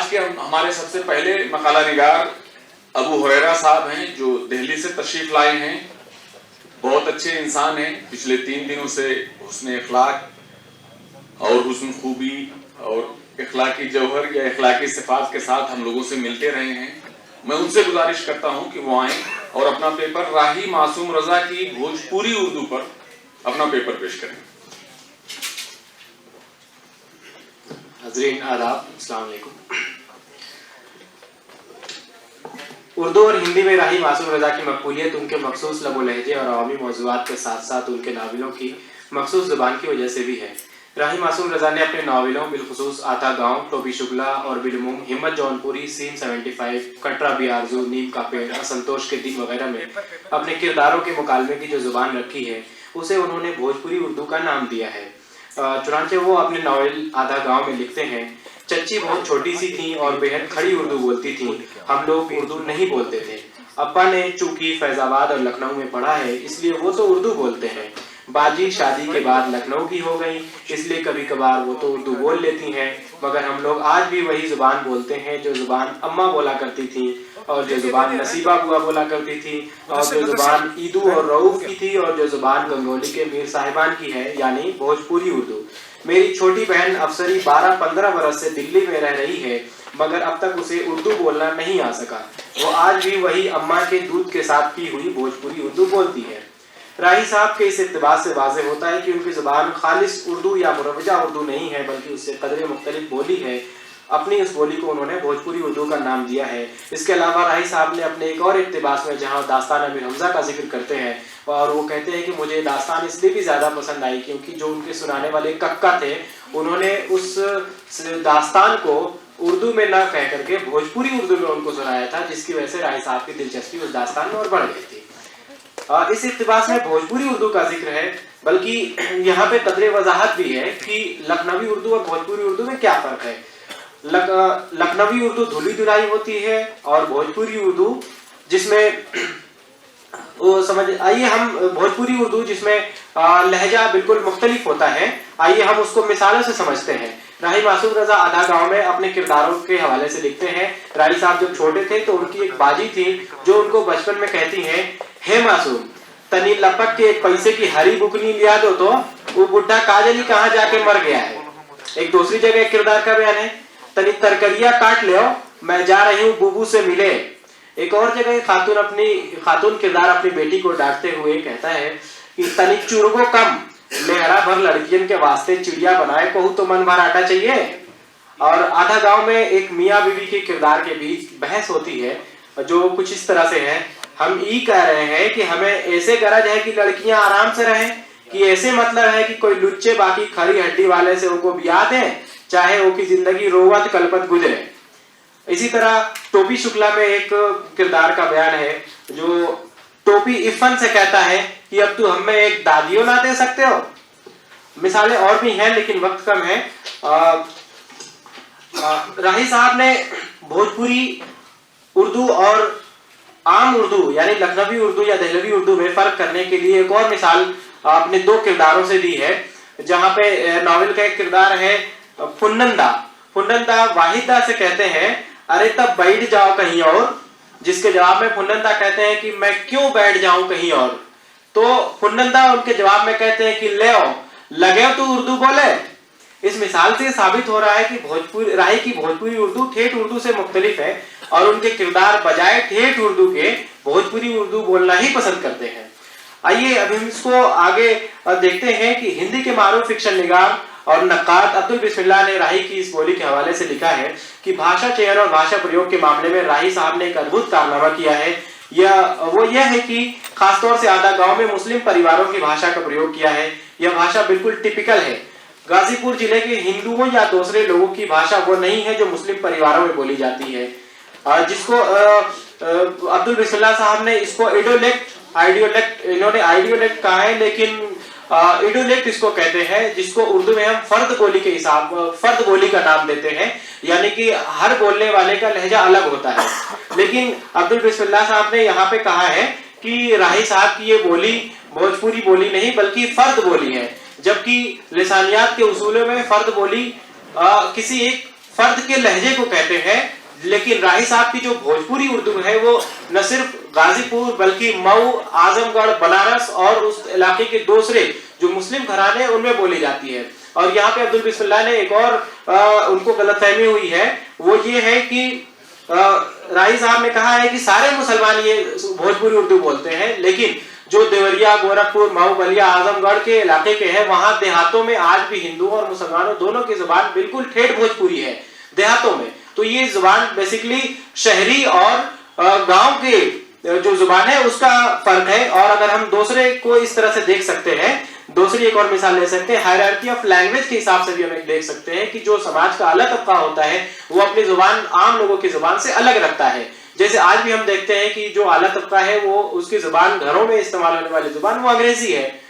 आज के हमारे सबसे पहले मकाला निगार अबू हुरैरा साहब हैं, जो दिल्ली से तशरीफ लाए हैं। बहुत अच्छे इंसान हैं। पिछले 3 दिनों से हुस्न अखलाक और हुस्न खूबी और इखलाकी जौहर या इखलाकी सिफात के साथ हम लोगों से मिलते रहे हैं। मैं उनसे गुजारिश करता हूं कि वो आए और अपना पेपर राही मासूम रजा की भोजपुरी उर्दू पर अपना पेपर पेश करें। हज़रीन आदाब, अस्सलाम वालेकुम। उर्दू और हिंदी में राही मासूम रजा की मकबूलियत उनके मखसूस लबो लहजे और अवामी मौज़ूआत के साथ साथ उनके नावलों की मखसूस ज़ुबान की वजह से भी है। राही मासूम रजा ने अपने नावलों बिलखुसूस आता गाँव, टोपी शुगला और बिलमुम, हिम्मत जौनपुरी, सीन 75, कटरा बियारजू, नीम का पेड़, असंतोष के दिन वगैरह में अपने किरदारों के मुकालमे की जो ज़ुबान रखी है उसे उन्होंने भोजपुरी उर्दू का नाम दिया है। चुनांचे वो अपने नावल आधा गांव में लिखते हैं, चच्ची बहुत छोटी सी थी और बेहद खड़ी उर्दू बोलती थी। हम लोग उर्दू नहीं बोलते थे। अब्बा ने चूंकि फैजाबाद और लखनऊ में पढ़ा है इसलिए वो तो उर्दू बोलते हैं। बाजी शादी के बाद लखनऊ की हो गई इसलिए कभी कभार वो तो उर्दू बोल लेती हैं, मगर हम लोग आज भी वही जुबान बोलते हैं जो जुबान अम्मा बोला करती थी और जो जुबान नसीबा बुआ बोला करती थी और जो जुबान ईदू और रऊफ की थी और जो जुबान गंगोली के मीर साहिबान की है, यानी भोजपुरी उर्दू। मेरी छोटी बहन अफसरी 12-15 बरस से दिल्ली में रह रही है, मगर अब तक उसे उर्दू बोलना नहीं आ सका। वो आज भी वही अम्मा के दूध के साथ पी हुई भोजपुरी उर्दू बोलती है। राही साहब के इस इत्तिबास से वाज़ेह होता है कि उनकी ज़ुबान खालिस उर्दू या मुरवजा उर्दू नहीं है, बल्कि उससे कदरे मुख्तलिफ बोली है। अपनी इस बोली को उन्होंने भोजपुरी उर्दू का नाम दिया है। इसके अलावा राही साहब ने अपने एक और इत्तिबास में जहाँ दास्तान अमीर हमजा का जिक्र करते हैं और वो कहते हैं कि मुझे दास्तान इसलिए भी ज़्यादा पसंद आई क्योंकि जो उनके सुनाने वाले कक्का थे उन्होंने उस दास्तान को उर्दू में ना कह करके भोजपुरी उर्दू में उनको सुनाया था, जिसकी वजह से राही साहब की दिलचस्पी उस दास्तान में और बढ़ गई थी। इस इत्तिबास में भोजपुरी उर्दू का जिक्र है, बल्कि यहाँ पे कदरे वजाहत भी है कि लखनवी उर्दू और भोजपुरी उर्दू में क्या फ़र्क है। लखनवी उर्दू धुली धुलाई होती है और भोजपुरी उर्दू जिसमें वो समझ आइए हम भोजपुरी उर्दू जिसमें लहजा बिल्कुल मुख्तलिफ होता है, आइए हम उसको मिसालों से समझते हैं। राही मासूम रजा आधा गांव में अपने किरदारों के हवाले से लिखते हैं, राही साहब जब छोटे थे तो उनकी एक बाजी थी जो उनको बचपन में कहती हैं, हे मासूम तनी लपक के एक पैसे की हरी बुकनी लिया दो तो वो बुढ़ा काजली कहाँ जाके मर गया है। एक दूसरी जगह एक किरदार का बयान है, तनी तरकरिया काट ले मैं जा रही हूँ बुबू से मिले। एक और जगह खातून किरदार अपनी बेटी को डांटते हुए कहता है कि तनी चुरगो कम लेहरा भर लड़कियन के वास्ते चिड़िया बनाए कहूँ तो मन भर आटा चाहिए। और आधा गांव में एक मियाँ बीवी के किरदार के बीच बहस होती है जो कुछ इस तरह से है, हम ये कह रहे हैं कि हमें ऐसे गरज है कि लड़कियां आराम से रहें, कि ऐसे मतलब है कि कोई लुच्चे बाकी खरी हड्डी वाले से उनको ब्याह दें, चाहे वो की जिंदगी रोवत कल्पत गुजरे। इसी तरह टोपी शुक्ला में एक किरदार का बयान है जो टोपी इफन से कहता है कि अब तू हमें एक दादियों ना दे सकते हो। मिसालें और भी हैं लेकिन वक्त कम है। राही साहब ने भोजपुरी उर्दू और आम उर्दू यानी लखनवी उर्दू या दहलवी उर्दू में फर्क करने के लिए एक और मिसाल अपने 2 किरदारों से दी है, जहां पे नावल का एक किरदार है फुन्नंदा। फुन्नंदा वाहिदा से कहते हैं, अरे तब बैठ जाओ कहीं और, जिसके जवाब में फुन्नंदा कहते हैं कि मैं क्यों बैठ जाऊं कहीं और। तो फुन्नंदा उनके जवाब में कहते हैं कि ले आओ लगे तो उर्दू बोले। इस मिसाल से साबित हो रहा है कि राही की भोजपुरी उर्दू ठेठ उर्दू से मुख्तलिफ है और उनके किरदार बजाय ठेठ उर्दू के भोजपुरी उर्दू बोलना ही पसंद करते हैं। आइए अब हम इसको आगे देखते हैं कि हिंदी के मारूफ फिक्शन निगार और नक्काद अब्दुल बिस्मिल्लाह ने राही की इस बोली के हवाले से लिखा है कि भाषा चयन और भाषा प्रयोग के मामले में राही साहब ने एक अद्भुत कारनामा किया है। यह है कि खासतौर से आधा गांव में मुस्लिम परिवारों की भाषा का प्रयोग किया है। यह भाषा बिल्कुल टिपिकल है। गाजीपुर जिले के हिंदुओं या दूसरे लोगों की भाषा वो नहीं है जो मुस्लिम परिवारों में बोली जाती है, जिसको अब्दुल बिस्मिल्लाह साहब ने इसको आइडियोलेक्ट इन्होंने आइडियोलेक्ट कहा है, लेकिन इडोलेक्ट इसको कहते हैं, जिसको उर्दू में हम फर्द बोली का नाम देते हैं, यानी कि हर बोलने वाले का लहजा अलग होता है। लेकिन अब्दुल बिस्मिल्लाह साहब ने यहाँ पे कहा है कि राही साहब की ये बोली भोजपुरी बोली नहीं बल्कि फर्द बोली है, जबकि लिसानियात के उसूलों में फर्द बोली किसी एक फर्द के लहजे को कहते हैं, लेकिन राही साहब की जो भोजपुरी उर्दू है वो न सिर्फ गाजीपुर बल्कि मऊ, आजमगढ़, बनारस और उस इलाके के दूसरे जो मुस्लिम घराने हैं उनमें बोली जाती है। और यहाँ पे अब्दुल बिस्मिल्लाह ने एक और उनको गलतफहमी हुई है, वो ये है कि राही साहब ने कहा है कि सारे मुसलमान ये भोजपुरी उर्दू बोलते हैं, लेकिन जो देवरिया, गोरखपुर, मऊ, बलिया, आजमगढ़ के इलाके के हैं वहां देहातों में आज भी हिंदू और मुसलमानों दोनों की जुबान बिल्कुल ठेठ भोजपुरी है देहातों में। तो ये जुबान बेसिकली शहरी और गांव के जो जुबान है उसका फर्क है। और अगर हम दूसरे को इस तरह से देख सकते हैं, दूसरी एक और मिसाल ले सकते हैं, हायरार्की ऑफ लैंग्वेज के हिसाब से भी हम देख सकते हैं कि जो समाज का अलग तबका होता है वो अपनी जुबान आम लोगों की जुबान से अलग रखता है। जैसे आज भी हम देखते हैं कि जो आला तबका है वो उसकी जुबान, घरों में इस्तेमाल होने वाली जुबान वो अंग्रेजी है।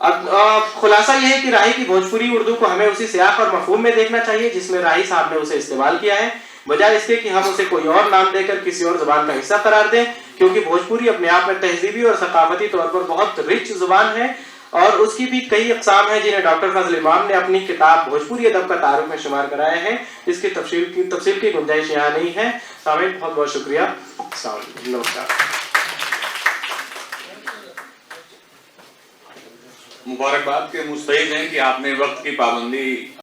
अब खुलासा यह है कि राही की भोजपुरी उर्दू को हमें उसी सियाक और मफहूम में देखना चाहिए जिसमें राही साहब ने उसे इस्तेमाल किया है, बजाय इसके कि हम उसे कोई और नाम देकर किसी और जुबान का हिस्सा करार दें, क्योंकि भोजपुरी अपने आप में तहजीबी और सकाफती तौर पर बहुत रिच जुबान है और उसकी भी कई अक़साम हैं जिन्हें डॉक्टर फजल इमाम ने अपनी किताब भोजपुरी अदब का तारुफ में शुमार कराया है। इसकी तफसील की गुंजाइश यहाँ नहीं है। सामीन, बहुत बहुत शुक्रिया। नमस्कार। मुबारकबाद के मुस्तहिक हैं कि आपने वक्त की पाबंदी